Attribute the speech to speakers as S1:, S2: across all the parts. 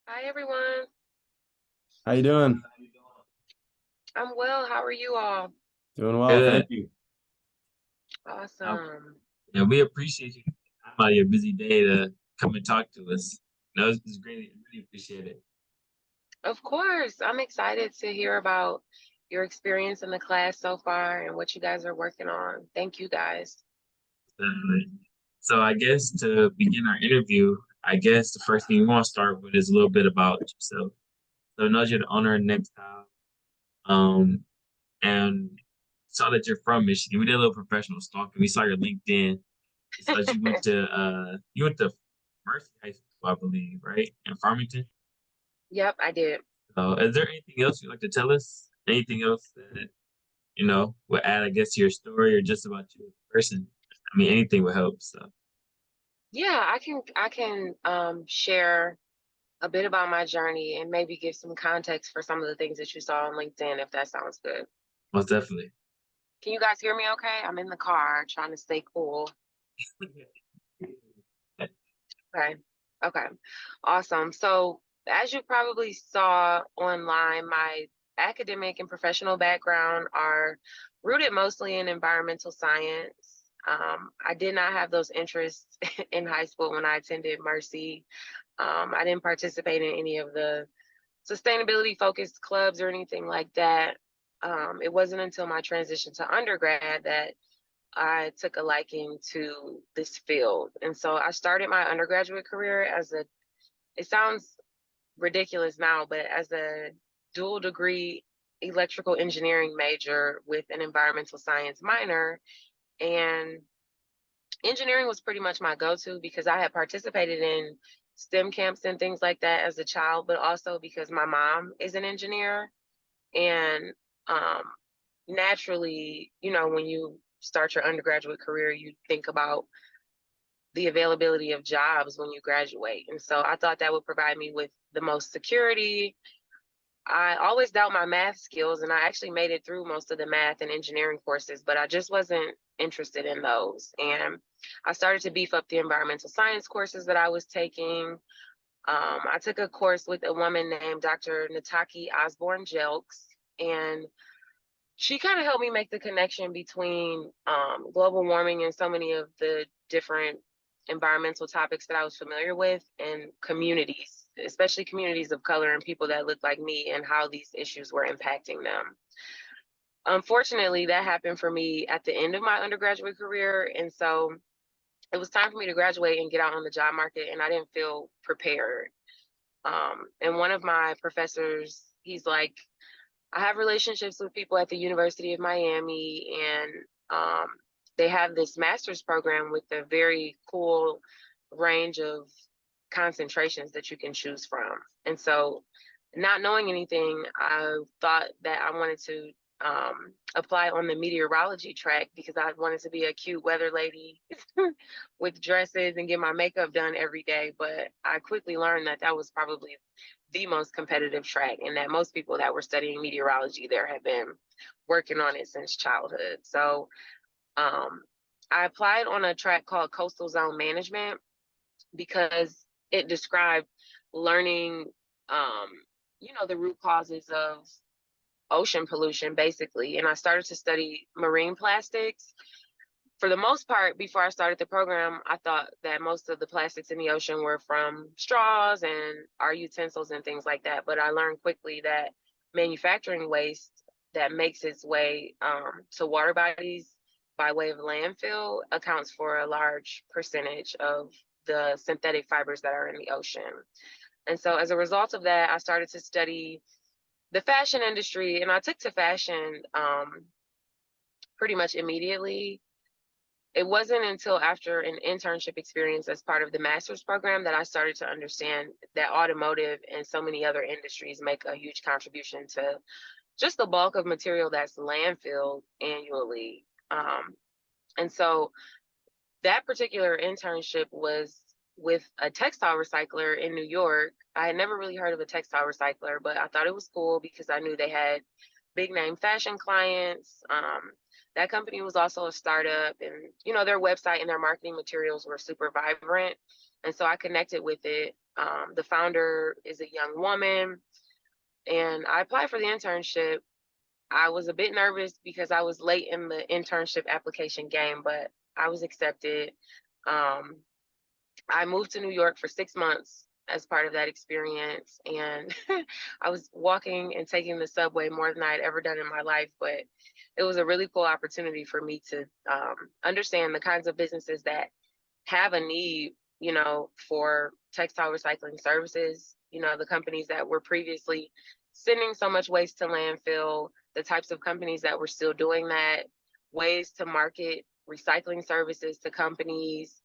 S1: Hi everyone.
S2: How you doing?
S1: I'm well. How are you all?
S2: Doing well, thank
S3: Good.
S2: you.
S3: Uh,
S1: Awesome.
S3: yeah, we appreciate you time out of your busy day to come and talk to us. No, it's great. Really appreciate it.
S1: Of course, I'm excited to hear about your experience in the class so far and what you guys are working on. Thank you guys.
S3: Definitely. So I guess to begin our interview, I guess the first thing we want to start with is a little bit about yourself. So I know you're the owner of NexTiles, and saw that you're from Michigan. We did a little professional stalking. We saw your LinkedIn. It says you went to Mercy High School, I believe, right? In Farmington.
S1: Yep, I did.
S3: Is there anything else you'd like to tell us? Anything else that would add, I guess, to your story or just about you as a person? I mean, anything would help. So
S1: Yeah, I can share a bit about my journey and maybe give some context for some of the things that you saw on LinkedIn if that sounds good.
S3: most definitely.
S1: Can you guys hear me okay? I'm in the car trying to stay cool. Okay. Okay. Awesome. So, as you probably saw online, my academic and professional background are rooted mostly in environmental science. I did not have those interests in high school when I attended Mercy. I didn't participate in any of the sustainability focused clubs or anything like that. It wasn't until my transition to undergrad that I took a liking to this field. And so I started my undergraduate career it sounds ridiculous now, but as a dual degree electrical engineering major with an environmental science minor. And engineering was pretty much my go to because I had participated in STEM camps and things like that as a child, but also because my mom is an engineer. And um, naturally, when you start your undergraduate career, you think about the availability of jobs when you graduate. And so I thought that would provide me with the most security. I always doubt my math skills, and I actually made it through most of the math and engineering courses, but I just wasn't interested in those. And I started to beef up the environmental science courses that I was taking. I took a course with a woman named Dr. Nataki Osborne Jelks, and she kind of helped me make the connection between global warming and so many of the different environmental topics that I was familiar with and communities, especially communities of color and people that look like me and how these issues were impacting them. Unfortunately, that happened for me at the end of my undergraduate career. And so it was time for me to graduate and get out on the job market, and I didn't feel prepared. And one of my professors, he's like, I have relationships with people at the University of Miami, and they have this master's program with a very cool range of concentrations that you can choose from. And so, not knowing anything, I thought that I wanted to apply on the meteorology track because I wanted to be a cute weather lady with dresses and get my makeup done every day. But I quickly learned that that was probably the most competitive track, and that most people that were studying meteorology there have been working on it since childhood. So um, I applied on a track called Coastal Zone Management because it described learning, um, the root causes of ocean pollution, basically. And I started to study marine plastics. For the most part, before I started the program, I thought that most of the plastics in the ocean were from straws and our utensils and things like that. But I learned quickly that manufacturing waste that makes its way to water bodies by way of landfill accounts for a large percentage of the synthetic fibers that are in the ocean. And so as a result of that, I started to study the fashion industry, and I took to fashion pretty much immediately. It wasn't until after an internship experience as part of the master's program that I started to understand that automotive and so many other industries make a huge contribution to just the bulk of material that's landfilled annually. And so that particular internship was with a textile recycler in New York. I had never really heard of a textile recycler, but I thought it was cool because I knew they had big name fashion clients. That company was also a startup, and their website and their marketing materials were super vibrant. And so I connected with it. The founder is a young woman, and I applied for the internship. I was a bit nervous because I was late in the internship application game, but I was accepted. Um, I moved to New York for 6 months as part of that experience. And I was walking and taking the subway more than I had ever done in my life. But it was a really cool opportunity for me to understand the kinds of businesses that have a need, for textile recycling services, the companies that were previously sending so much waste to landfill, the types of companies that were still doing that, ways to market recycling services to companies,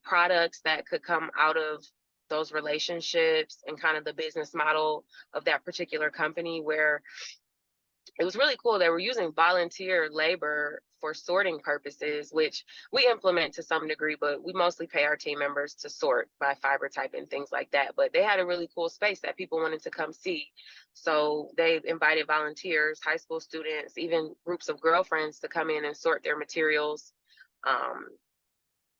S1: products that could come out of those relationships, and kind of the business model of that particular company, where it was really cool. They were using volunteer labor for sorting purposes, which we implement to some degree, but we mostly pay our team members to sort by fiber type and things like that. But they had a really cool space that people wanted to come see. So they invited volunteers, high school students, even groups of girlfriends to come in and sort their materials. Um,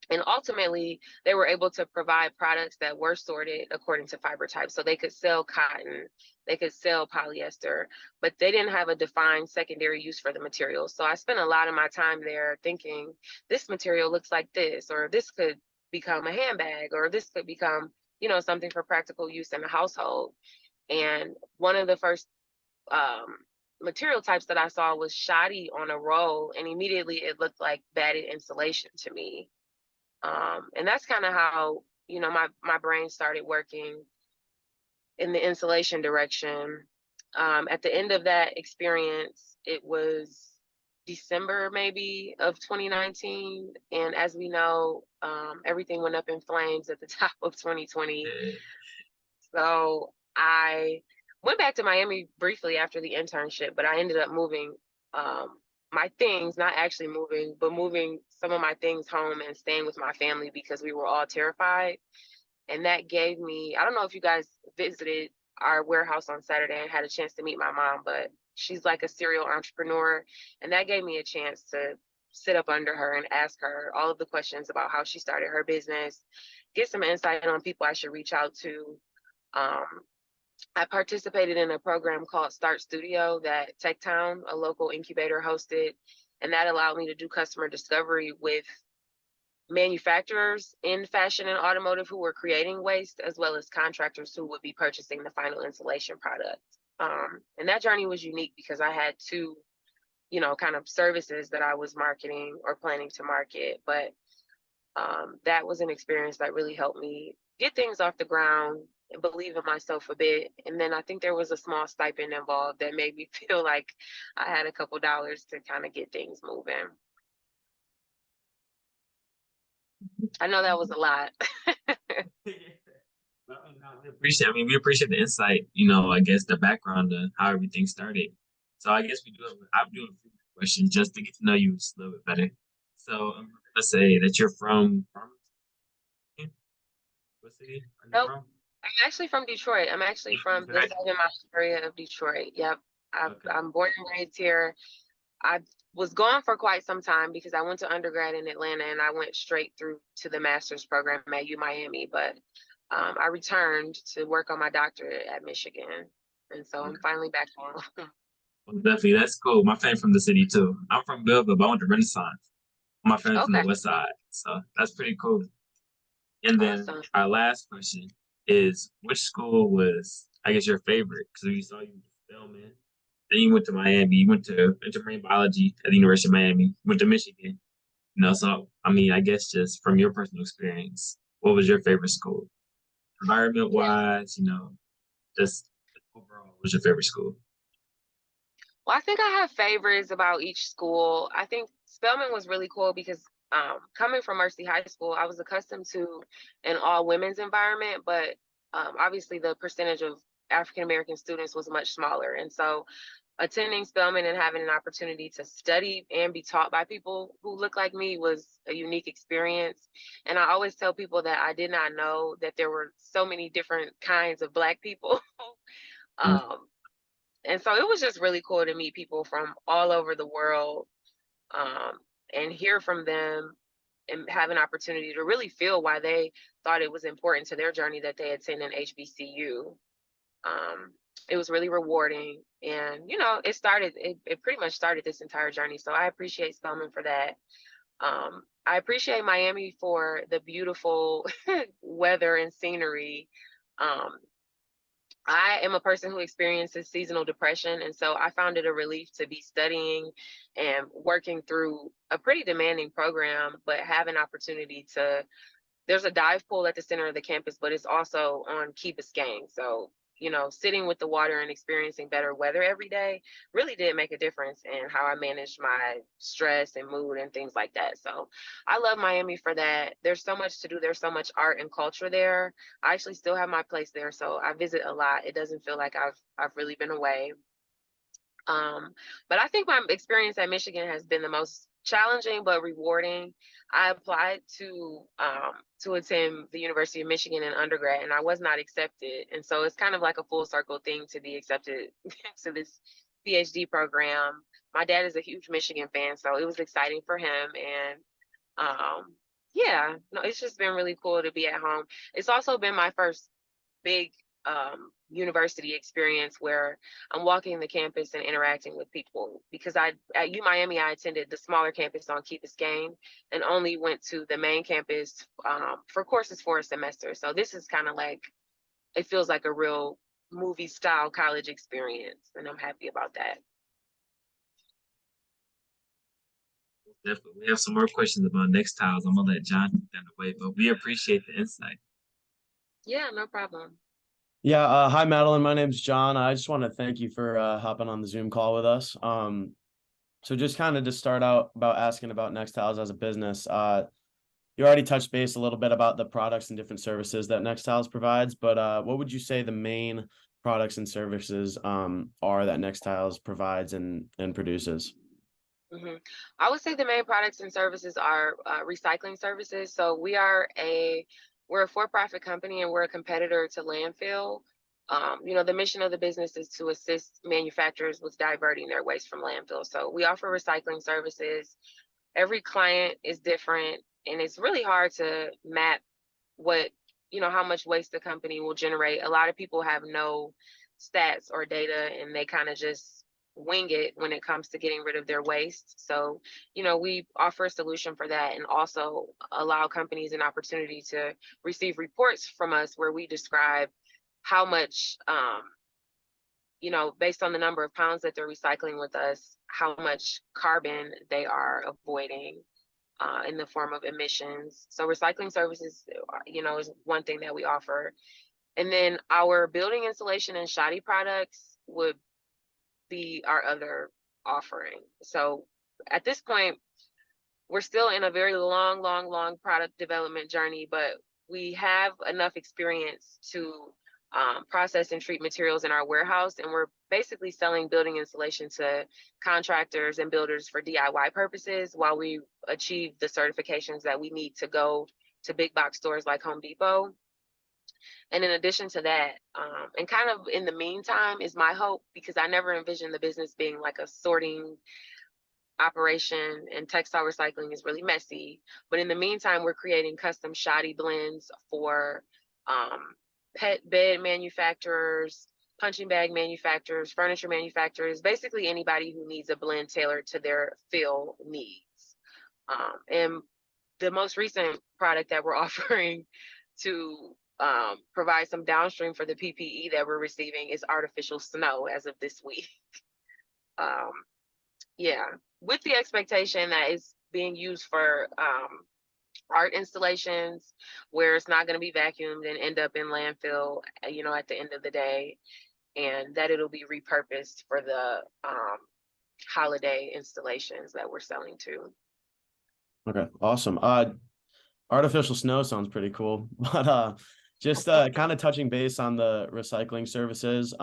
S1: and ultimately, they were able to provide products that were sorted according to fiber type. So they could sell cotton, they could sell polyester, but they didn't have a defined secondary use for the material. So I spent a lot of my time there thinking, this material looks like this, or this could become a handbag, or this could become, something for practical use in the household. And one of the first material types that I saw was shoddy on a roll, and immediately it looked like batted insulation to me. And that's kind of how, my brain started working in the insulation direction. At the end of that experience, it was December maybe of 2019. And as we know, everything went up in flames at the top of 2020. So I went back to Miami briefly after the internship, but I ended up moving my things, not actually moving, but moving some of my things home and staying with my family because we were all terrified. And that gave me, I don't know if you guys visited our warehouse on Saturday and had a chance to meet my mom, but she's like a serial entrepreneur. And that gave me a chance to sit up under her and ask her all of the questions about how she started her business, get some insight on people I should reach out to. Um, I participated in a program called Start Studio that TechTown, a local incubator, hosted, and that allowed me to do customer discovery with manufacturers in fashion and automotive who were creating waste, as well as contractors who would be purchasing the final insulation product. And that journey was unique because I had two, kind of services that I was marketing or planning to market. But that was an experience that really helped me get things off the ground and believe in myself a bit. And then I think there was a small stipend involved that made me feel like I had a couple dollars to kind of get things moving. I know that was a lot.
S3: We appreciate the insight, I guess the background of how everything started. So I guess I'm doing a few questions just to get to know you just a little bit better. So let's say that you're from what city are you
S1: Nope.
S3: from?
S1: I'm actually from Detroit. I'm actually from the 7 Mile area of Detroit. Yep.
S3: Okay.
S1: I'm born and raised here. I was gone for quite some time because I went to undergrad in Atlanta and I went straight through to the master's program at U Miami. But I returned to work on my doctorate at Michigan. And so I'm finally back home.
S3: Well, definitely, that's cool. My family from the city too. I'm from Belleville, but I went to Renaissance. My family from the
S1: Okay.
S3: West Side, so that's pretty cool. And then
S1: Awesome.
S3: our last question is, which school was, I guess, your favorite? Because we saw you filming. Then you went to Miami. You went to marine biology at the University of Miami. You went to Michigan. So I guess just from your personal experience, what was your favorite school? Environment
S1: Yeah.
S3: wise, just overall, what was your favorite school?
S1: Well, I think I have favorites about each school. I think Spelman was really cool because coming from Mercy High School, I was accustomed to an all women's environment, but obviously the percentage of African American students was much smaller. And so attending Spelman and having an opportunity to study and be taught by people who look like me was a unique experience. And I always tell people that I did not know that there were so many different kinds of Black people. um, and so it was just really cool to meet people from all over the world, um, and hear from them and have an opportunity to really feel why they thought it was important to their journey that they attend an HBCU. It was really rewarding, and it pretty much started this entire journey. So I appreciate Spelman for that. I appreciate Miami for the beautiful weather and scenery. Um, I am a person who experiences seasonal depression, and so I found it a relief to be studying and working through a pretty demanding program, but have an opportunity to. There's a dive pool at the center of the campus, but it's also on Key Biscayne. So, sitting with the water and experiencing better weather every day really did make a difference in how I managed my stress and mood and things like that. So I love Miami for that. There's so much to do. There's so much art and culture there. I actually still have my place there, so I visit a lot. It doesn't feel like I've really been away. But I think my experience at Michigan has been the most challenging but rewarding. I applied to attend the University of Michigan in undergrad, and I was not accepted. And so it's kind of like a full circle thing to be accepted to this PhD program. My dad is a huge Michigan fan, so it was exciting for him. And yeah, no, it's just been really cool to be at home. It's also been my first big university experience where I'm walking the campus and interacting with people, because at U Miami I attended the smaller campus on Key Biscayne and only went to the main campus for courses for a semester. So this is kind of like, it feels like a real movie style college experience, and I'm happy about that.
S3: Definitely. We have some more questions about NexTiles. I'm gonna let John take that away, but we appreciate the insight.
S1: Yeah, no problem.
S2: Yeah, hi Madeline. My name's John. I just want to thank you for hopping on the Zoom call with us. So just kind of to start out about asking about NexTiles as a business. You already touched base a little bit about the products and different services that NexTiles provides, but what would you say the main products and services are that NexTiles provides and produces?
S1: Mm-hmm. I would say the main products and services are recycling services. So we're a for-profit company, and we're a competitor to landfill. The mission of the business is to assist manufacturers with diverting their waste from landfill. So we offer recycling services. Every client is different, and it's really hard to map how much waste the company will generate. A lot of people have no stats or data, and they kind of just wing it when it comes to getting rid of their waste. So, we offer a solution for that, and also allow companies an opportunity to receive reports from us where we describe how much, based on the number of pounds that they're recycling with us, how much carbon they are avoiding in the form of emissions. So recycling services, is one thing that we offer. And then our building insulation and shoddy products would be our other offering. So at this point, we're still in a very long product development journey, but we have enough experience to process and treat materials in our warehouse. And we're basically selling building insulation to contractors and builders for DIY purposes while we achieve the certifications that we need to go to big box stores like Home Depot. And in addition to that, and kind of in the meantime is my hope, because I never envisioned the business being like a sorting operation, and textile recycling is really messy. But in the meantime, we're creating custom shoddy blends for pet bed manufacturers, punching bag manufacturers, furniture manufacturers, basically anybody who needs a blend tailored to their fill needs. And the most recent product that we're offering to provide some downstream for the PPE that we're receiving is artificial snow as of this week. Yeah, with the expectation that it's being used for art installations where it's not going to be vacuumed and end up in landfill, at the end of the day, and that it'll be repurposed for the holiday installations that we're selling to.
S2: Okay, awesome. Artificial snow sounds pretty cool, but just kind of touching base on the recycling services.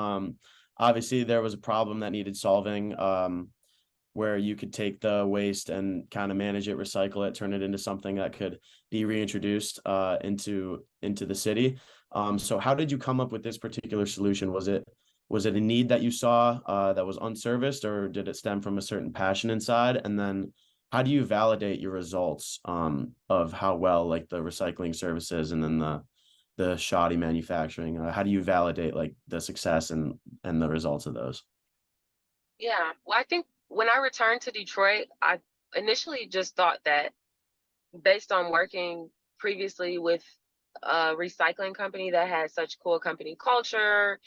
S2: Obviously there was a problem that needed solving, where you could take the waste and kind of manage it, recycle it, turn it into something that could be reintroduced into the city. So how did you come up with this particular solution? Was it a need that you saw that was unserviced, or did it stem from a certain passion inside? And then how do you validate your results of how well like the recycling services and then the shoddy manufacturing? How do you validate like the success and the results of those?
S1: Yeah. Well, I think when I returned to Detroit, I initially just thought that based on working previously with a recycling company that had such cool company culture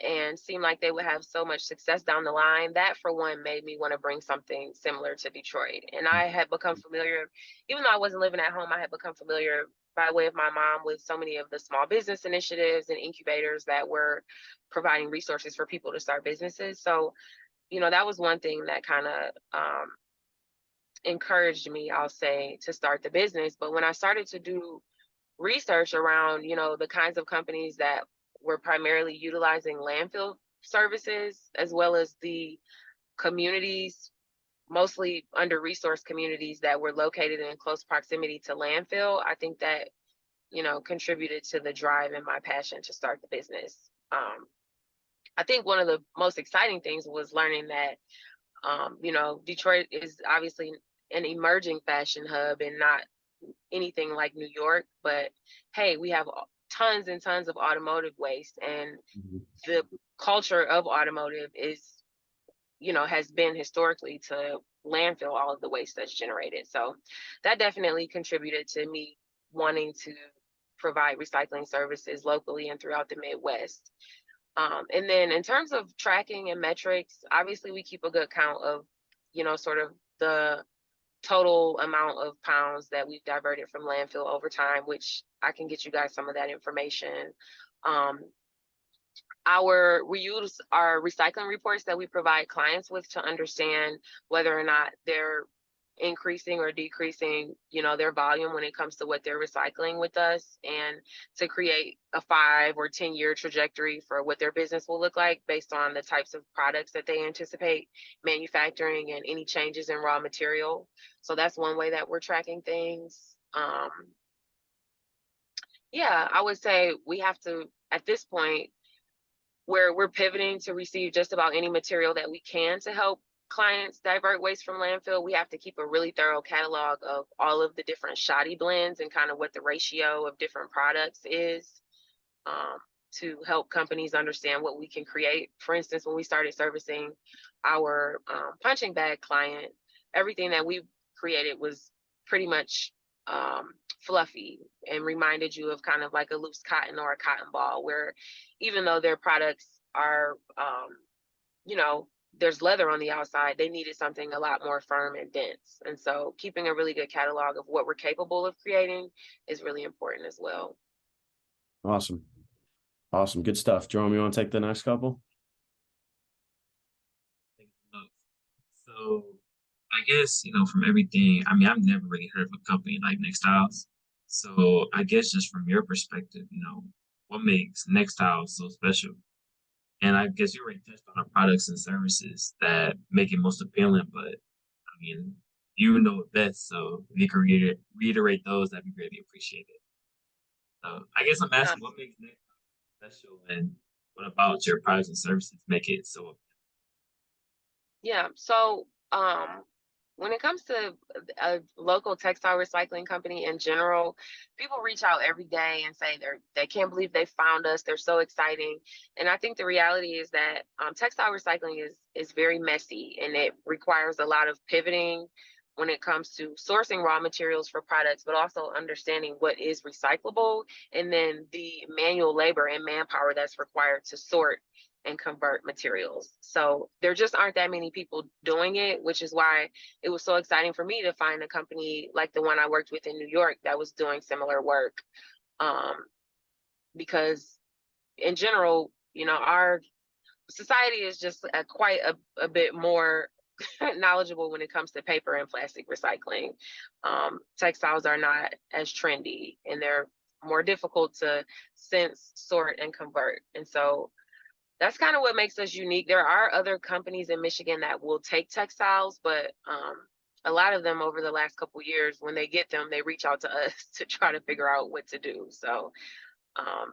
S1: and seemed like they would have so much success down the line, that for one made me want to bring something similar to Detroit. And I had become familiar, even though I wasn't living at home, I had become familiar by way of my mom with so many of the small business initiatives and incubators that were providing resources for people to start businesses. So, that was one thing that kind of encouraged me, I'll say, to start the business. But when I started to do research around, the kinds of companies that were primarily utilizing landfill services, as well as the communities, mostly under-resourced communities that were located in close proximity to landfill, I think that, contributed to the drive and my passion to start the business. I think one of the most exciting things was learning that, Detroit is obviously an emerging fashion hub and not anything like New York, but hey, we have tons and tons of automotive waste, and
S2: Mhm.
S1: the culture of automotive has been historically to landfill all of the waste that's generated. So that definitely contributed to me wanting to provide recycling services locally and throughout the Midwest. And then in terms of tracking and metrics, obviously we keep a good count of, sort of the total amount of pounds that we've diverted from landfill over time, which I can get you guys some of that information. Um, we use our recycling reports that we provide clients with to understand whether or not they're increasing or decreasing, their volume when it comes to what they're recycling with us, and to create a 5 or 10-year trajectory for what their business will look like based on the types of products that they anticipate manufacturing and any changes in raw material. So that's one way that we're tracking things. Yeah, I would say we have to, at this point, where we're pivoting to receive just about any material that we can to help clients divert waste from landfill. We have to keep a really thorough catalog of all of the different shoddy blends and kind of what the ratio of different products is, um, to help companies understand what we can create. For instance, when we started servicing our punching bag client, everything that we created was pretty much fluffy and reminded you of kind of like a loose cotton or a cotton ball, where even though their products are, there's leather on the outside, they needed something a lot more firm and dense. And so keeping a really good catalog of what we're capable of creating is really important as well.
S2: Awesome. Awesome. Good stuff. Jerome, you want to take the next couple?
S3: So I guess, from everything, I mean, I've never really heard of a company like NexTiles. So I guess just from your perspective, what makes NexTiles so special? And I guess you already touched on the products and services that make it most appealing, but I mean, you know it best. So if you could reiterate those, that'd be greatly appreciated. So I guess I'm
S1: Yeah.
S3: asking what makes NexTiles special, and what about your products and services make it so?
S1: Yeah. So, when it comes to a local textile recycling company in general, people reach out every day and say they can't believe they found us. They're so exciting. And I think the reality is that textile recycling is very messy, and it requires a lot of pivoting when it comes to sourcing raw materials for products, but also understanding what is recyclable, and then the manual labor and manpower that's required to sort and convert materials. So there just aren't that many people doing it, which is why it was so exciting for me to find a company like the one I worked with in New York that was doing similar work. Um, because in general, our society is just quite a bit more knowledgeable when it comes to paper and plastic recycling. Textiles are not as trendy, and they're more difficult to sense, sort, and convert. And so that's kind of what makes us unique. There are other companies in Michigan that will take textiles, but a lot of them over the last couple of years, when they get them, they reach out to us to try to figure out what to do. So, um,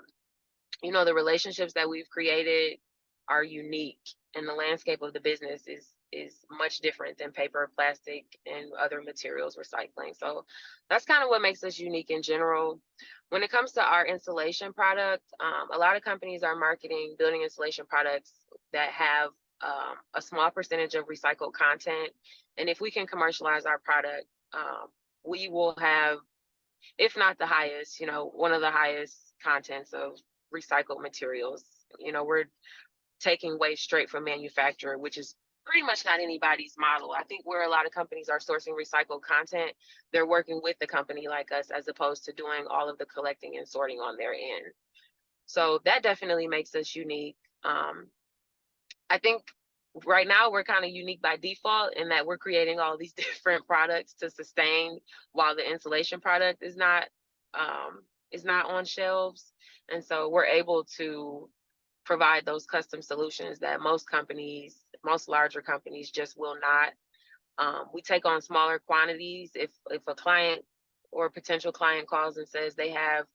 S1: the relationships that we've created are unique, and the landscape of the business is is much different than paper, plastic, and other materials recycling. So that's kind of what makes us unique in general. When it comes to our insulation product, a lot of companies are marketing building insulation products that have a small percentage of recycled content. And if we can commercialize our product, we will have, if not the highest, one of the highest contents of recycled materials. We're taking waste straight from manufacturer, which is pretty much not anybody's model. I think where a lot of companies are sourcing recycled content, they're working with a company like us as opposed to doing all of the collecting and sorting on their end. So that definitely makes us unique. I think right now we're kind of unique by default in that we're creating all these different products to sustain while the insulation product is not on shelves. And so we're able to provide those custom solutions that most larger companies just will not. We take on smaller quantities. If a client or a potential client calls and says they have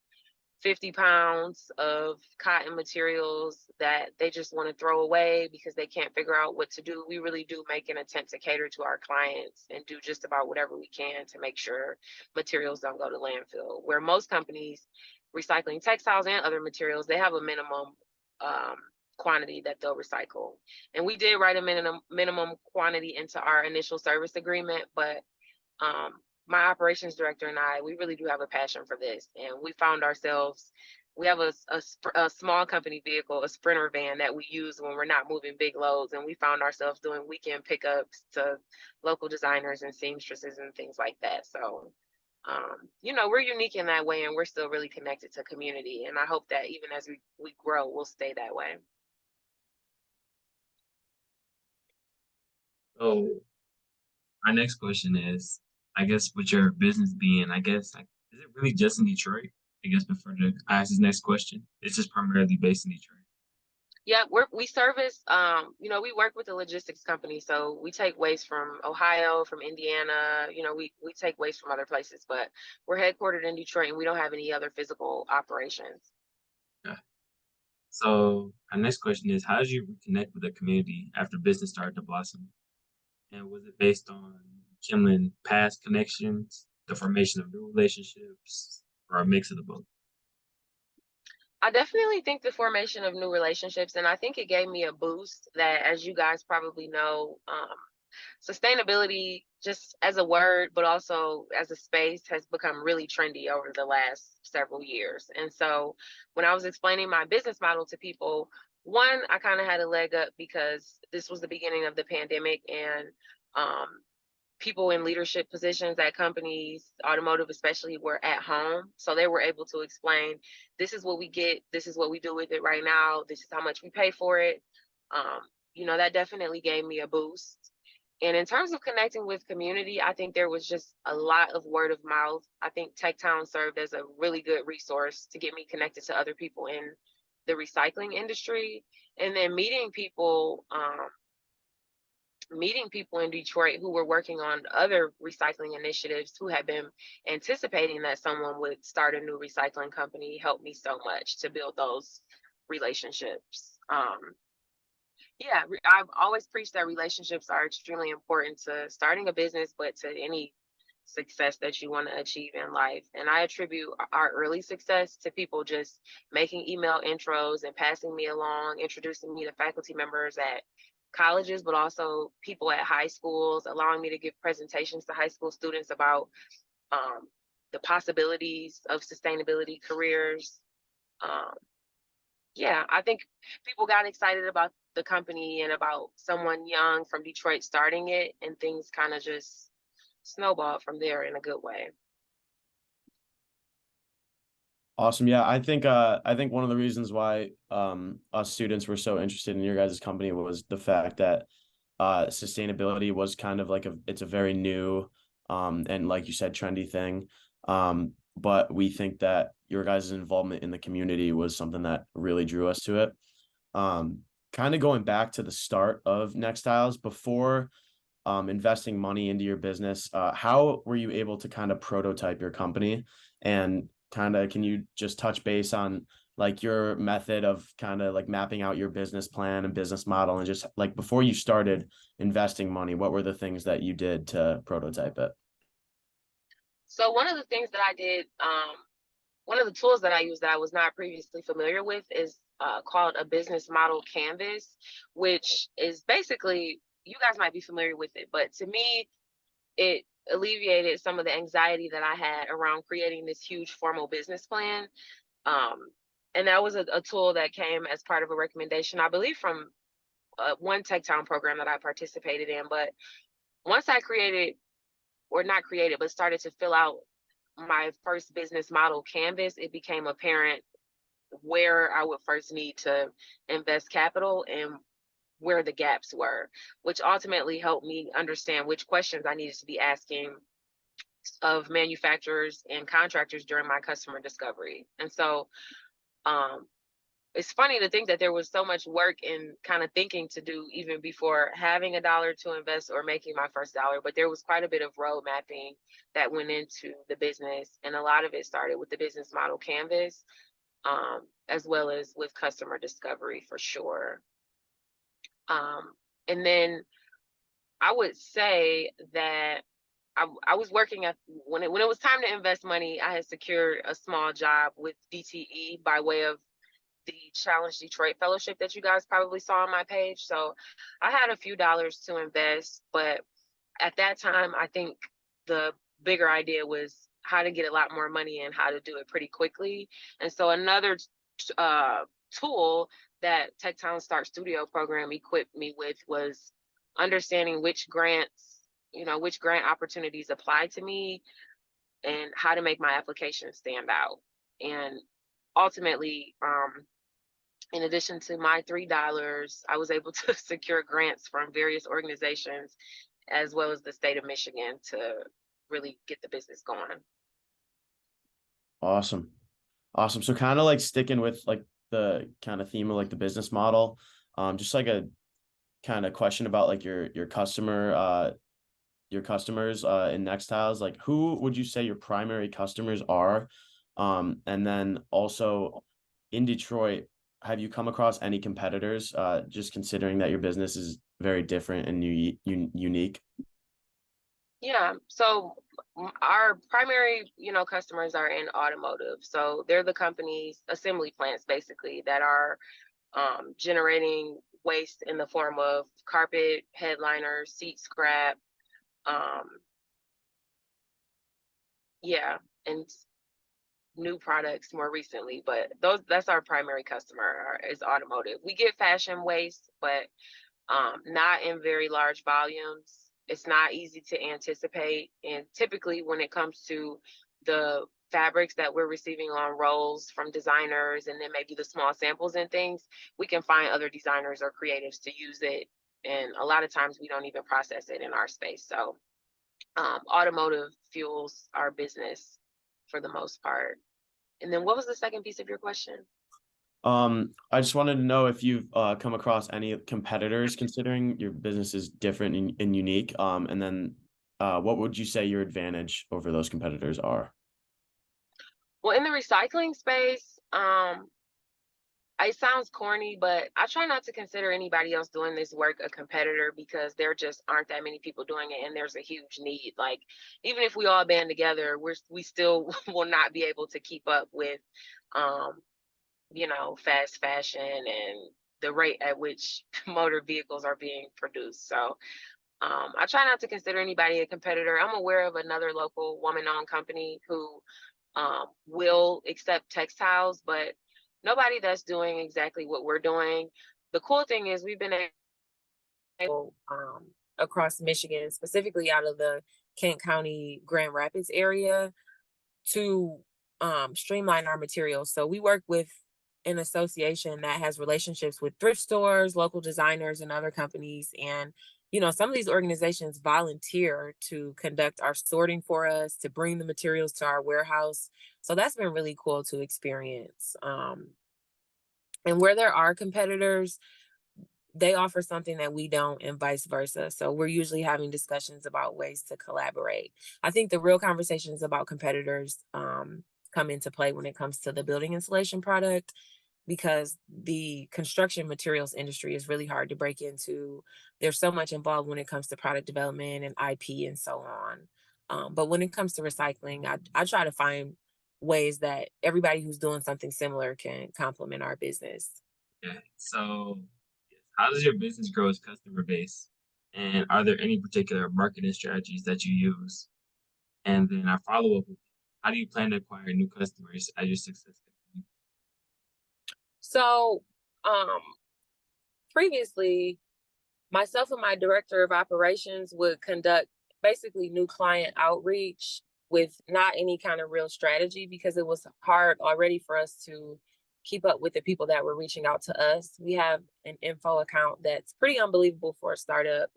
S1: 50 pounds of cotton materials that they just want to throw away because they can't figure out what to do, we really do make an attempt to cater to our clients and do just about whatever we can to make sure materials don't go to landfill. Where most companies recycling textiles and other materials, they have a minimum quantity that they'll recycle. And we did write a minimum quantity into our initial service agreement, but my operations director and I, we really do have a passion for this. And we found ourselves, we have a small company vehicle, a Sprinter van that we use when we're not moving big loads. And we found ourselves doing weekend pickups to local designers and seamstresses and things like that. So, we're unique in that way, and we're still really connected to community. And I hope that even as we grow, we'll stay that way.
S3: So our next question is, I guess with your business being, I guess, like, is it really just in Detroit? I guess before I ask this next question, it's just primarily based in Detroit.
S1: Yeah, we service, we work with a logistics company. So we take waste from Ohio, from Indiana, we take waste from other places, but we're headquartered in Detroit and we don't have any other physical operations.
S3: Yeah. So our next question is, how did you reconnect with the community after business started to blossom? And was it based on kindling past connections, the formation of new relationships, or a mix of the both?
S1: I definitely think the formation of new relationships, and I think it gave me a boost that, as you guys probably know, sustainability, just as a word, but also as a space, has become really trendy over the last several years. And so when I was explaining my business model to people, one, I kind of had a leg up because this was the beginning of the pandemic, and people in leadership positions at companies, automotive especially, were at home. So they were able to explain, this is what we get, this is what we do with it right now, this is how much we pay for it. That definitely gave me a boost. And in terms of connecting with community, I think there was just a lot of word of mouth. I think Tech Town served as a really good resource to get me connected to other people in the recycling industry. And then meeting people in Detroit who were working on other recycling initiatives, who had been anticipating that someone would start a new recycling company, helped me so much to build those relationships. I've always preached that relationships are extremely important to starting a business, but to any success that you want to achieve in life. And I attribute our early success to people just making email intros and passing me along, introducing me to faculty members at colleges, but also people at high schools, allowing me to give presentations to high school students about the possibilities of sustainability careers. I think people got excited about the company and about someone young from Detroit starting it, and things kind of just snowballed from there in a good way.
S2: Awesome. Yeah, I think one of the reasons why us students were so interested in your guys' company was the fact that sustainability was kind of like it's a very new and, like you said, trendy thing. But we think that your guys' involvement in the community was something that really drew us to it. Kind of going back to the start of NexTiles, before investing money into your business, how were you able to kind of prototype your company? And kind of, can you just touch base on like your method of kind of like mapping out your business plan and business model, and just like before you started investing money, what were the things that you did to prototype it?
S1: So one of the things that I did, one of the tools that I use that I was not previously familiar with is called a business model canvas, which is basically, you guys might be familiar with it, but to me, it alleviated some of the anxiety that I had around creating this huge formal business plan. Um, and that was a tool that came as part of a recommendation, I believe, from one Tech Town program that I participated in. But once I created, or not created, but started to fill out my first business model canvas, it became apparent where I would first need to invest capital and where the gaps were, which ultimately helped me understand which questions I needed to be asking of manufacturers and contractors during my customer discovery. And so um, it's funny to think that there was so much work and kind of thinking to do even before having a dollar to invest or making my first dollar, but there was quite a bit of road mapping that went into the business. And a lot of it started with the business model canvas, as well as with customer discovery for sure. And then I would say that I was working at, when it was time to invest money, I had secured a small job with DTE by way of the Challenge Detroit Fellowship that you guys probably saw on my page. So I had a few dollars to invest, but at that time, I think the bigger idea was how to get a lot more money and how to do it pretty quickly. And so another tool that Techtown Start Studio program equipped me with was understanding which grants, which grant opportunities apply to me and how to make my application stand out. And ultimately, in addition to my $3, I was able to secure grants from various organizations as well as the state of Michigan to really get the business going.
S2: Awesome. Awesome. So kind of like sticking with like the kind of theme of like the business model, just like a kind of question about like your customers in NexTiles, like who would you say your primary customers are? And then also in Detroit, have you come across any competitors, just considering that your business is very different and unique?
S1: Yeah, so our primary, customers are in automotive. So they're the companies, assembly plants basically, that are generating waste in the form of carpet, headliners, seat scrap, um, yeah, and new products more recently. But that's our primary customer is automotive. We get fashion waste, but not in very large volumes. It's not easy to anticipate. And typically when it comes to the fabrics that we're receiving on rolls from designers and then maybe the small samples and things, we can find other designers or creatives to use it. And a lot of times we don't even process it in our space. So automotive fuels our business for the most part. And then what was the second piece of your question?
S2: I just wanted to know if you've come across any competitors, considering your business is different and unique. And then what would you say your advantage over those competitors are?
S1: Well, in the recycling space, it sounds corny, but I try not to consider anybody else doing this work a competitor because there just aren't that many people doing it, and there's a huge need. Like, even if we all band together, we still will not be able to keep up with, fast fashion and the rate at which motor vehicles are being produced. So I try not to consider anybody a competitor. I'm aware of another local woman-owned company who will accept textiles, but nobody that's doing exactly what we're doing. The cool thing is we've been able across Michigan, specifically out of the Kent County, Grand Rapids area, to streamline our materials. So we work with an association that has relationships with thrift stores, local designers, and other companies. And some of these organizations volunteer to conduct our sorting for us, to bring the materials to our warehouse. So that's been really cool to experience. And where there are competitors, they offer something that we don't, and vice versa. So we're usually having discussions about ways to collaborate. I think the real conversation is about competitors,
S4: come into play when it comes to the building insulation product, because the construction materials industry is really hard to break into. There's so much involved when it comes to product development and IP and so on. But when it comes to recycling, I try to find ways that everybody who's doing something similar can complement our business.
S3: Okay. So, how does your business grow its customer base? And are there any particular marketing strategies that you use? And then our follow up, how do you plan to acquire new customers as your success continues?
S4: So, um, previously, myself and my director of operations would conduct basically new client outreach with not any kind of real strategy, because it was hard already for us to keep up with the people that were reaching out to us. We have an info account that's pretty unbelievable for a startup,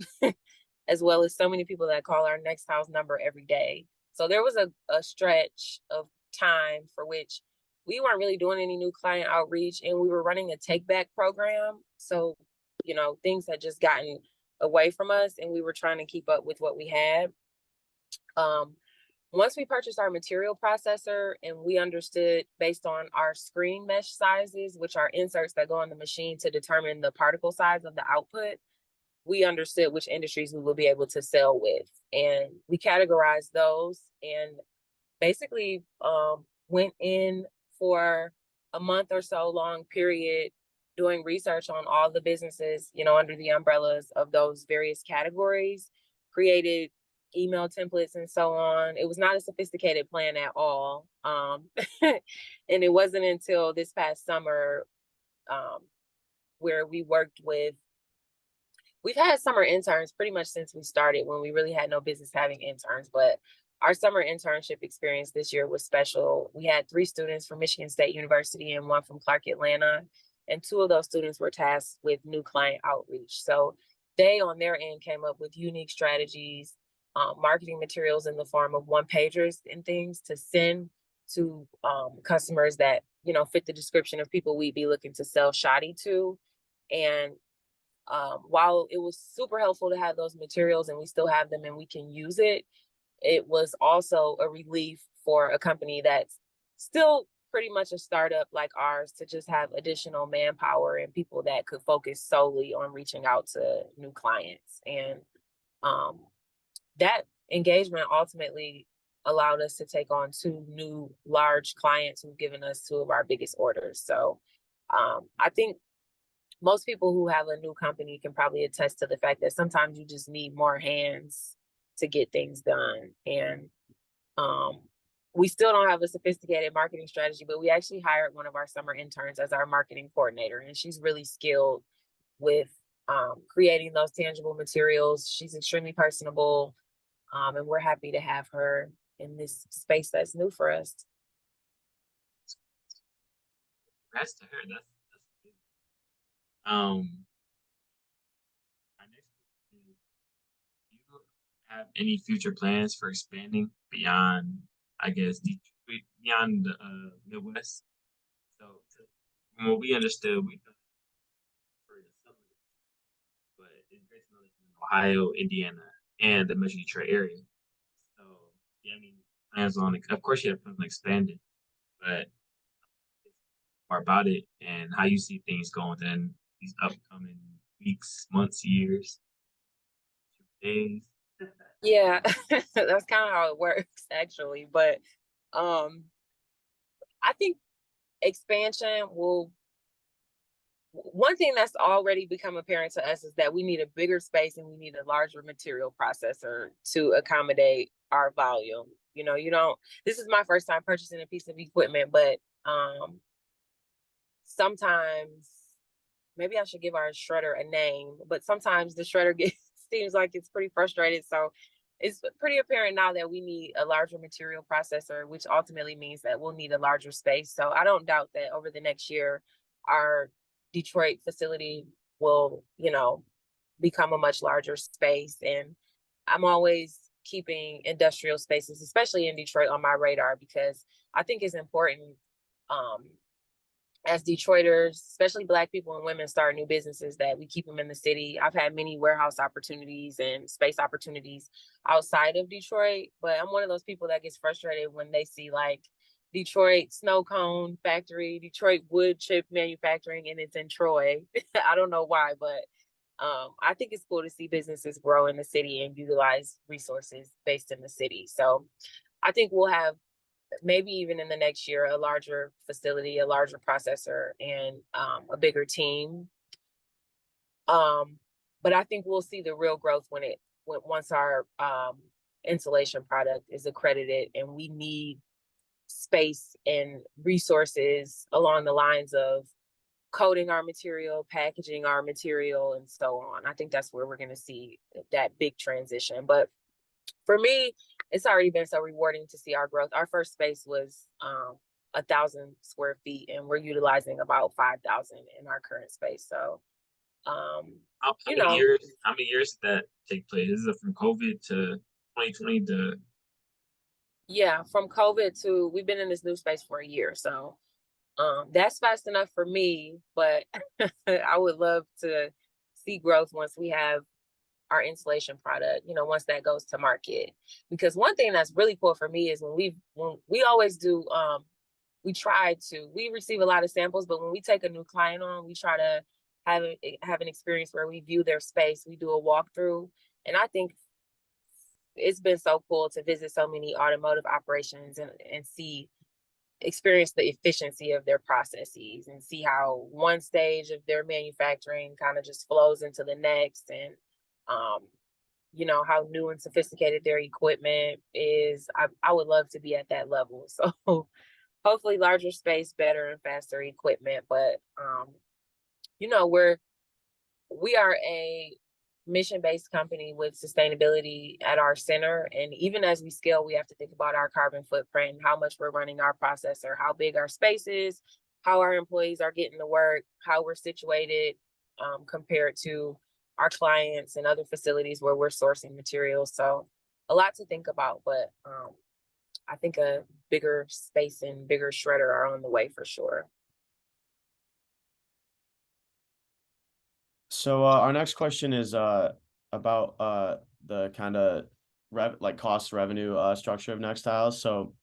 S4: as well as so many people that call our NexTiles number every day. So there was a stretch of time for which we weren't really doing any new client outreach, and we were running a take back program. So, things had just gotten away from us, and we were trying to keep up with what we had. Once we purchased our material processor and we understood based on our screen mesh sizes, which are inserts that go on the machine to determine the particle size of the output, we understood which industries we would be able to sell with. And we categorized those and basically went in for a month or so long period doing research on all the businesses, under the umbrellas of those various categories, created email templates and so on. It was not a sophisticated plan at all. And it wasn't until this past summer where we've had summer interns pretty much since we started, when we really had no business having interns, but our summer internship experience this year was special. We had 3 students from Michigan State University and 1 from Clark Atlanta, and 2 of those students were tasked with new client outreach. So they, on their end, came up with unique strategies, marketing materials in the form of one-pagers and things to send to customers that, fit the description of people we'd be looking to sell shoddy to. And while it was super helpful to have those materials and we still have them and we can use it, it was also a relief for a company that's still pretty much a startup like ours to just have additional manpower and people that could focus solely on reaching out to new clients. And that engagement ultimately allowed us to take on 2 new large clients who've given us 2 of our biggest orders. So I think most people who have a new company can probably attest to the fact that sometimes you just need more hands to get things done. And we still don't have a sophisticated marketing strategy, but we actually hired one of our summer interns as our marketing coordinator, and she's really skilled with creating those tangible materials. She's extremely personable, and we're happy to have her in this space that's new for us.
S3: Congrats to her. That's good. Our next question is, do you have any future plans for expanding beyond, I guess, Detroit, beyond the Midwest? So, from what we understood, we thought for the summer, but it's great to know that you're in Ohio, Indiana, and the Metro Detroit area. So, yeah, I mean, plans on, of course, you have plans on expanding, but more about it and how you see things going within these upcoming weeks, months, years, days.
S4: Yeah, that's kind of how it works, actually. But I think expansion will. One thing that's already become apparent to us is that we need a bigger space and we need a larger material processor to accommodate our volume. This is my first time purchasing a piece of equipment, but sometimes maybe I should give our shredder a name, but sometimes the shredder seems like it's pretty frustrated. So it's pretty apparent now that we need a larger material processor, which ultimately means that we'll need a larger space. So I don't doubt that over the next year, our Detroit facility will, become a much larger space. And I'm always keeping industrial spaces, especially in Detroit, on my radar, because I think it's important as Detroiters, especially Black people and women start new businesses, that we keep them in the city. I've had many warehouse opportunities and space opportunities outside of Detroit, but I'm one of those people that gets frustrated when they see like Detroit snow cone factory, Detroit wood chip manufacturing, and it's in Troy. I don't know why, but I think it's cool to see businesses grow in the city and utilize resources based in the city. So I think we'll have maybe even in the next year a larger facility, a larger processor, and a bigger team. But I think we'll see the real growth once our insulation product is accredited, and we need space and resources along the lines of coating our material, packaging our material, and so on. I think that's where we're going to see that big transition. But for me, it's already been so rewarding to see our growth. Our first space was 1,000 square feet, and we're utilizing about 5,000 in our current space. So,
S3: How
S4: you
S3: many
S4: know,
S3: years? How many years did that take place? Is it from COVID to 2020 to?
S4: yeah, from COVID to we've been in this new space for a year. So that's fast enough for me, but I would love to see growth once we have our insulation product, once that goes to market. Because one thing that's really cool for me is when we always do, we receive a lot of samples, but when we take a new client on, we try to have an experience where we view their space, we do a walkthrough. And I think it's been so cool to visit so many automotive operations and experience the efficiency of their processes and see how one stage of their manufacturing kind of just flows into the next, and how new and sophisticated their equipment is. I would love to be at that level. So hopefully larger space, better and faster equipment. But we are a mission-based company with sustainability at our center. And even as we scale, we have to think about our carbon footprint, how much we're running our processor, how big our space is, how our employees are getting to work, how we're situated compared to our clients and other facilities where we're sourcing materials. So a lot to think about, but I think a bigger space and bigger shredder are on the way for sure.
S2: So our next question is about the kind of cost revenue structure of NexTiles. So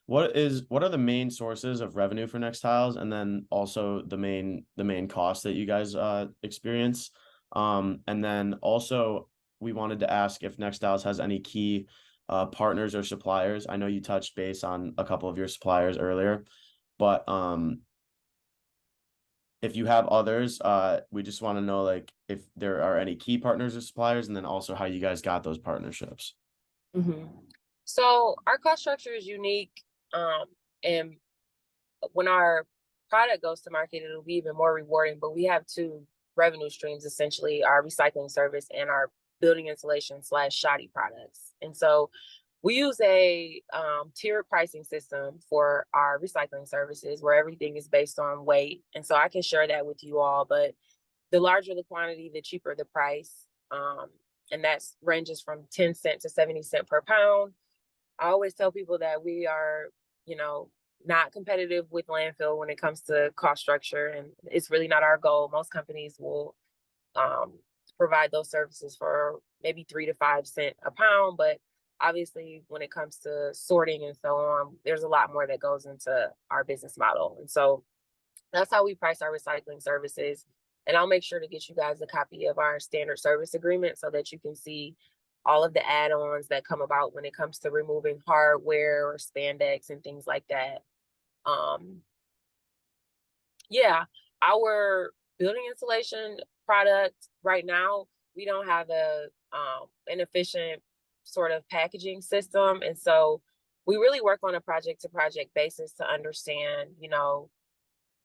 S2: what are the main sources of revenue for NexTiles, and then also the main costs that you guys experience? And then also we wanted to ask if NexTiles has any key partners or suppliers. I know you touched base on a couple of your suppliers earlier, but if you have others, we just want to know if there are any key partners or suppliers, and then also how you guys got those partnerships.
S4: Mm-hmm. So our cost structure is unique, and when our product goes to market, it'll be even more rewarding. But we have two revenue streams, essentially: our recycling service and our building insulation / shoddy products. And so we use a tiered pricing system for our recycling services where everything is based on weight. And so I can share that with you all, but the larger the quantity, the cheaper the price. And that ranges from 10 cents to 70 cents per pound. I always tell people that we are, not competitive with landfill when it comes to cost structure, and it's really not our goal. Most companies will provide those services for maybe 3 to 5 cents a pound, but obviously when it comes to sorting and so on, there's a lot more that goes into our business model. And so that's how we price our recycling services. And I'll make sure to get you guys a copy of our standard service agreement so that you can see all of the add-ons that come about when it comes to removing hardware or spandex and things like that. Our building insulation product right now, we don't have an efficient sort of packaging system. And so we really work on a project to project basis to understand,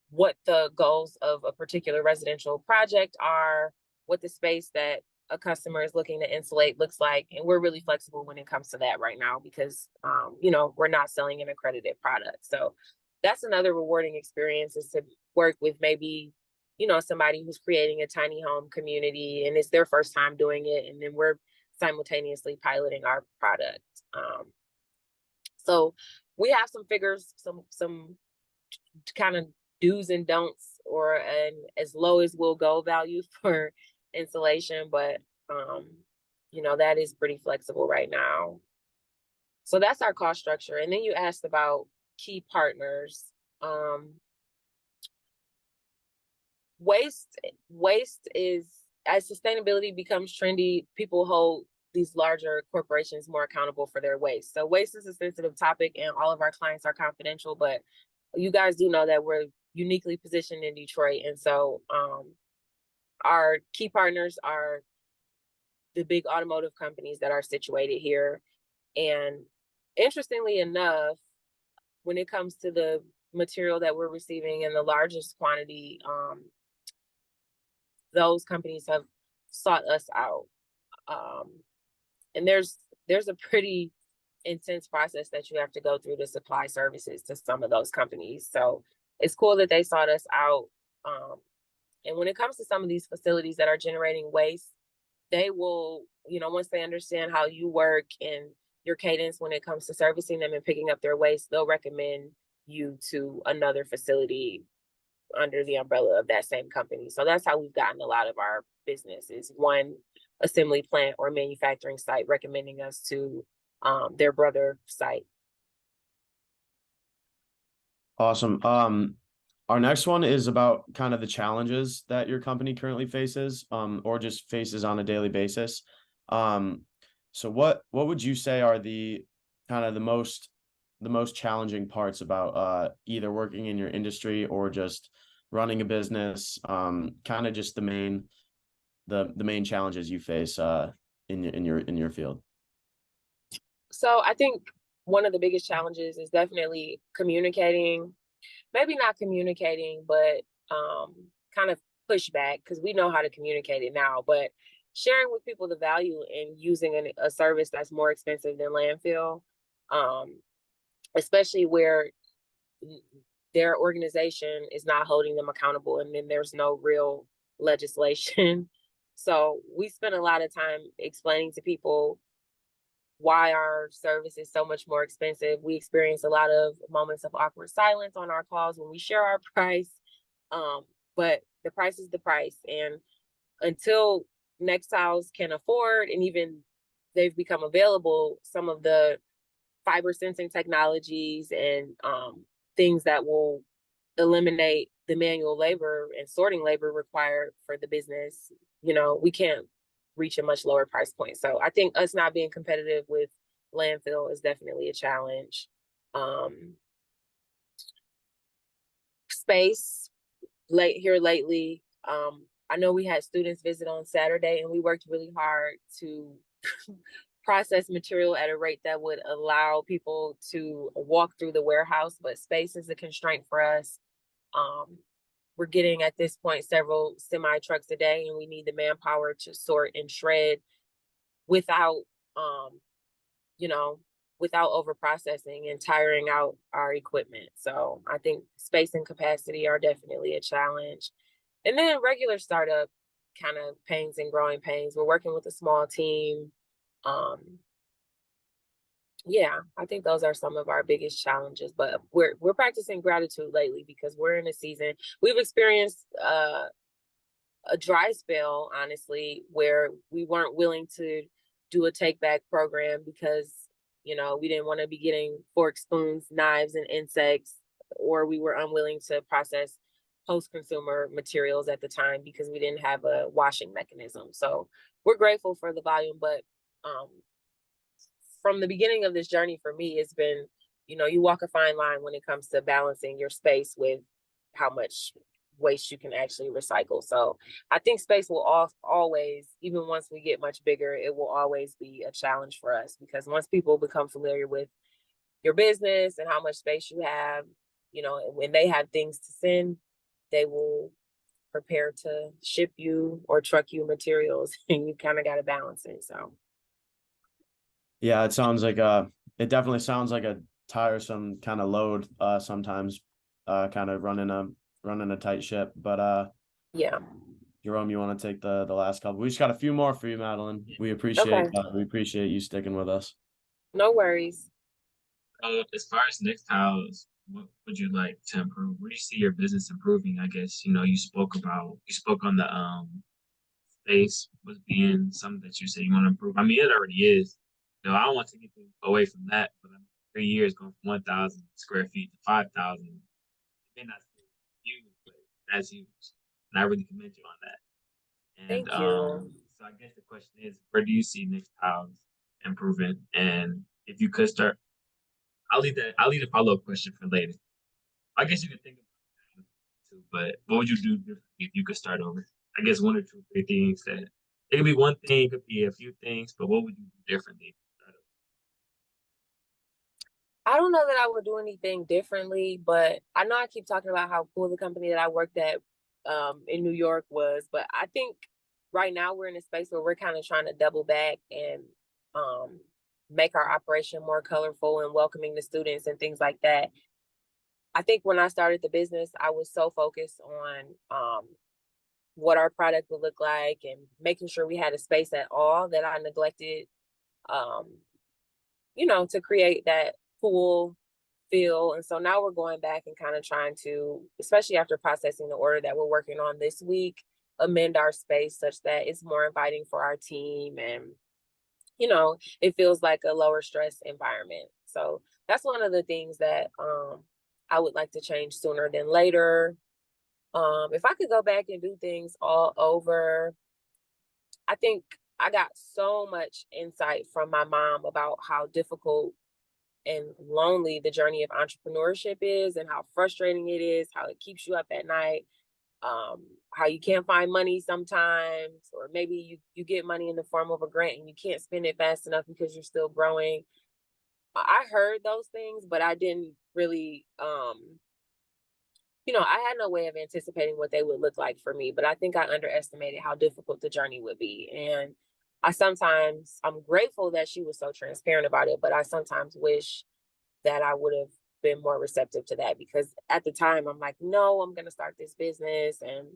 S4: what the goals of a particular residential project are, what the space that a customer is looking to insulate looks like. And we're really flexible when it comes to that right now because, we're not selling an accredited product. So that's another rewarding experience, is to work with maybe, somebody who's creating a tiny home community and it's their first time doing it. And then we're simultaneously piloting our product. So we have some figures, some kind of do's and don'ts, or an as low as we'll go value for insulation, but that is pretty flexible right now. So that's our cost structure. And then you asked about key partners. Waste is, as sustainability becomes trendy, people hold these larger corporations more accountable for their waste. So waste is a sensitive topic and all of our clients are confidential, but you guys do know that we're uniquely positioned in Detroit. And so our key partners are the big automotive companies that are situated here. And interestingly enough, when it comes to the material that we're receiving in the largest quantity, those companies have sought us out. And there's a pretty intense process that you have to go through to supply services to some of those companies. So it's cool that they sought us out. And when it comes to some of these facilities that are generating waste, they will, once they understand how you work and your cadence when it comes to servicing them and picking up their waste, they'll recommend you to another facility under the umbrella of that same company. So that's how we've gotten a lot of our business, is one assembly plant or manufacturing site recommending us to their brother site.
S2: Awesome. Our next one is about kind of the challenges that your company currently faces, or just faces on a daily basis. So what would you say are the kind of the most challenging parts about either working in your industry or just running a business? Kind of just the main challenges you face in your field.
S4: So I think one of the biggest challenges is definitely communicating. Maybe not communicating, but kind of pushback, because we know how to communicate it now, but sharing with people the value in using a service that's more expensive than landfill, especially where their organization is not holding them accountable and then there's no real legislation. So we spend a lot of time explaining to people why our service is so much more expensive. We experience a lot of moments of awkward silence on our calls when we share our price. But the price is the price. And until NexTiles can afford, and even they've become available, some of the fiber sensing technologies and things that will eliminate the manual labor and sorting labor required for the business, we can't reach a much lower price point. So I think us not being competitive with landfill is definitely a challenge. Space lately. I know we had students visit on Saturday and we worked really hard to process material at a rate that would allow people to walk through the warehouse, but space is a constraint for us. We're getting at this point several semi trucks a day, and we need the manpower to sort and shred without, without over processing and tiring out our equipment. So I think space and capacity are definitely a challenge. And then regular startup kind of pains and growing pains. We're working with a small team. Yeah, I think those are some of our biggest challenges, but we're practicing gratitude lately because we're in a season. We've experienced a dry spell, honestly, where we weren't willing to do a take back program because, we didn't want to be getting forks, spoons, knives, and insects, or we were unwilling to process post-consumer materials at the time because we didn't have a washing mechanism. So we're grateful for the volume, but from the beginning of this journey for me, it's been, you walk a fine line when it comes to balancing your space with how much waste you can actually recycle. So I think space will always, even once we get much bigger, it will always be a challenge for us, because once people become familiar with your business and how much space you have, when they have things to send, they will prepare to ship you or truck you materials, and you kind of got to balance it. So
S2: yeah, it definitely sounds like a tiresome kind of load sometimes, kind of running a tight ship. But
S4: yeah.
S2: Jerome, you want to take the last couple? We just got a few more for you, Madeline. We appreciate you sticking with us.
S4: No worries.
S3: As far as NexTiles, what would you like to improve? Where do you see your business improving? I guess you spoke on the space was being something that you said you want to improve. I mean, it already is. I don't want to get away from that, but 3 years going from 1,000 square feet to 5,000. It may not seem huge, but that's huge. And I really commend you on that. And
S4: Thank you.
S3: so I guess the question is, where do you see NexTiles improving? And if you could start, I'll leave a follow-up question for later. I guess you can think about that too, but what would you do differently if you could start over? I guess one or two, three things that it could be one thing, it could be a few things, but what would you do differently?
S4: I don't know that I would do anything differently, but I know I keep talking about how cool the company that I worked at in New York was, but I think right now we're in a space where we're kind of trying to double back and um, make our operation more colorful and welcoming to students and things like that. I think when I started the business, I was so focused on what our product would look like and making sure we had a space at all that I neglected, um, to create that cool feel. And so now we're going back and kind of trying to, especially after processing the order that we're working on this week, amend our space such that it's more inviting for our team and, it feels like a lower stress environment. So that's one of the things that I would like to change sooner than later. If I could go back and do things all over, I think I got so much insight from my mom about how difficult and lonely the journey of entrepreneurship is and how frustrating it is, how it keeps you up at night, how you can't find money sometimes, or maybe you get money in the form of a grant and you can't spend it fast enough because you're still growing. I heard those things, but I didn't really I had no way of anticipating what they would look like for me, but I think I underestimated how difficult the journey would be. And I'm grateful that she was so transparent about it, but I sometimes wish that I would have been more receptive to that because at the time I'm like, no, I'm going to start this business and,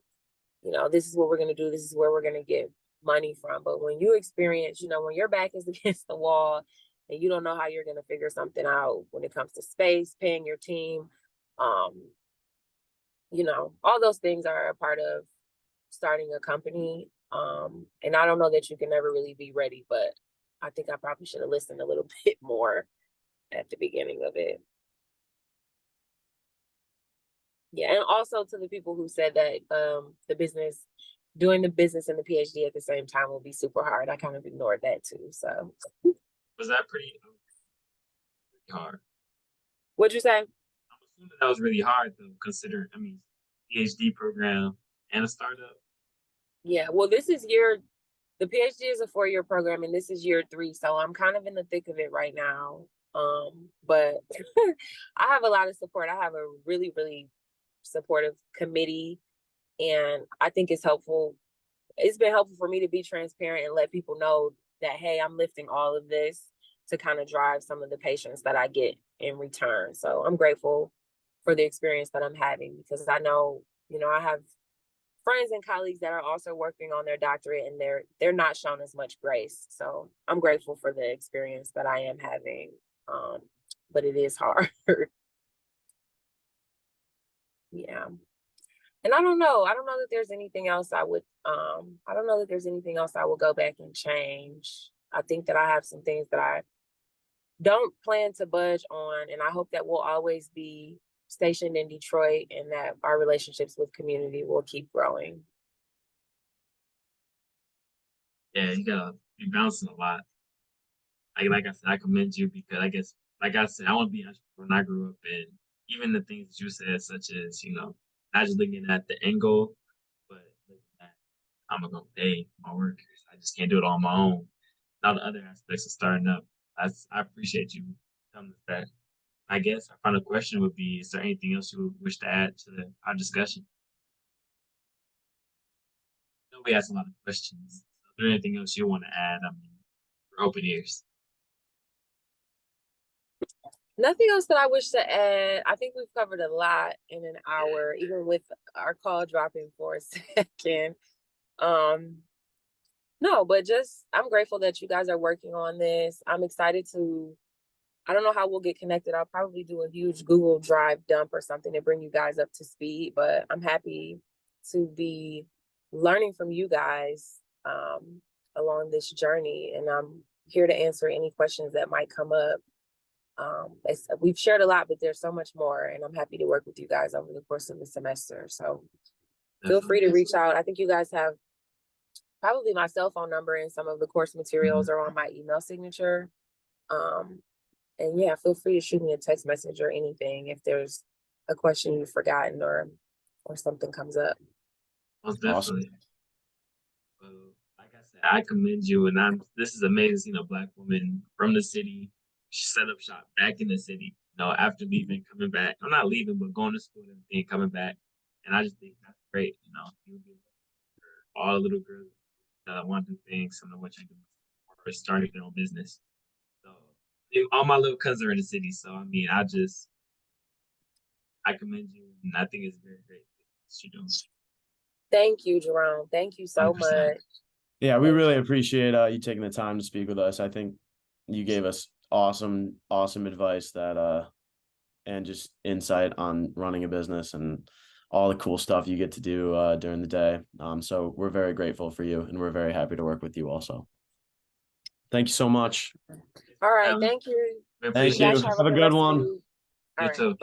S4: this is what we're going to do. This is where we're going to get money from. But when you experience, when your back is against the wall and you don't know how you're going to figure something out when it comes to space, paying your team, um, all those things are a part of starting a company. And I don't know that you can never really be ready, but I think I probably should have listened a little bit more at the beginning of it. Yeah. And also to the people who said that doing the business and the PhD at the same time will be super hard. I kind of ignored that too. So
S3: Was that pretty hard?
S4: what'd you say?
S3: I'm assuming that was really hard though, considering PhD program and a startup.
S4: Yeah. Well, the PhD is a 4-year program and this is year 3. So I'm kind of in the thick of it right now. But I have a lot of support. I have a really, really supportive committee. And I think it's helpful. It's been helpful for me to be transparent and let people know that, hey, I'm lifting all of this to kind of drive some of the patients that I get in return. So I'm grateful for the experience that I'm having because I know, I have friends and colleagues that are also working on their doctorate and they're not shown as much grace. So I'm grateful for the experience that I am having. But it is hard. Yeah. And I don't know. I don't know that there's anything else I don't know that there's anything else I will go back and change. I think that I have some things that I don't plan to budge on. And I hope that we'll always be stationed in Detroit and that our relationships with community will keep growing.
S3: Yeah, you're bouncing a lot. Like I said, I commend you because I guess, like I said, I want to be an entrepreneur when I grew up, and even the things that you said, such as not just looking at the end goal, but looking at how I'm gonna pay my workers. I just can't do it on my own. Now the other aspects of starting up, I appreciate you telling us that. I guess our final question would be: is there anything else you would wish to add to our discussion? I know we asked a lot of questions. Is there anything else you want to add? We're open ears.
S4: Nothing else that I wish to add. I think we've covered a lot in an hour, even with our call dropping for a second. No, but just I'm grateful that you guys are working on this. I'm excited I don't know how we'll get connected. I'll probably do a huge Google Drive dump or something to bring you guys up to speed, but I'm happy to be learning from you guys along this journey. And I'm here to answer any questions that might come up. We've shared a lot, but there's so much more, and I'm happy to work with you guys over the course of the semester. So feel free to reach out. I think you guys have probably my cell phone number, and some of the course materials are on my email signature. And yeah, feel free to shoot me a text message or anything if there's a question you've forgotten or something comes up.
S3: Most definitely. Well, like I said, I commend you, and this is amazing seeing a Black woman from the city set up shop back in the city. You know, after leaving, coming back. I'm not leaving, but going to school and everything, coming back, and I just think that's great. You know, you'll be all little girls that want to do things, I know what you're doing, or starting their own business. So all my little cousins are in the city, so I mean, I commend you, and I think it's very great what you're doing.
S4: Thank you, Jerome. Thank you so
S3: 100%.
S4: much.
S2: Yeah, we really appreciate you taking the time to speak with us. I think you gave us awesome advice that and just insight on running a business and all the cool stuff you get to do during the day. So we're very grateful for you, and we're very happy to work with you also. Thank you so much.
S4: All right, thank you.
S2: Thank you.
S4: guys
S2: Have a good one.
S4: All
S3: You
S4: right,
S3: too.
S4: bye.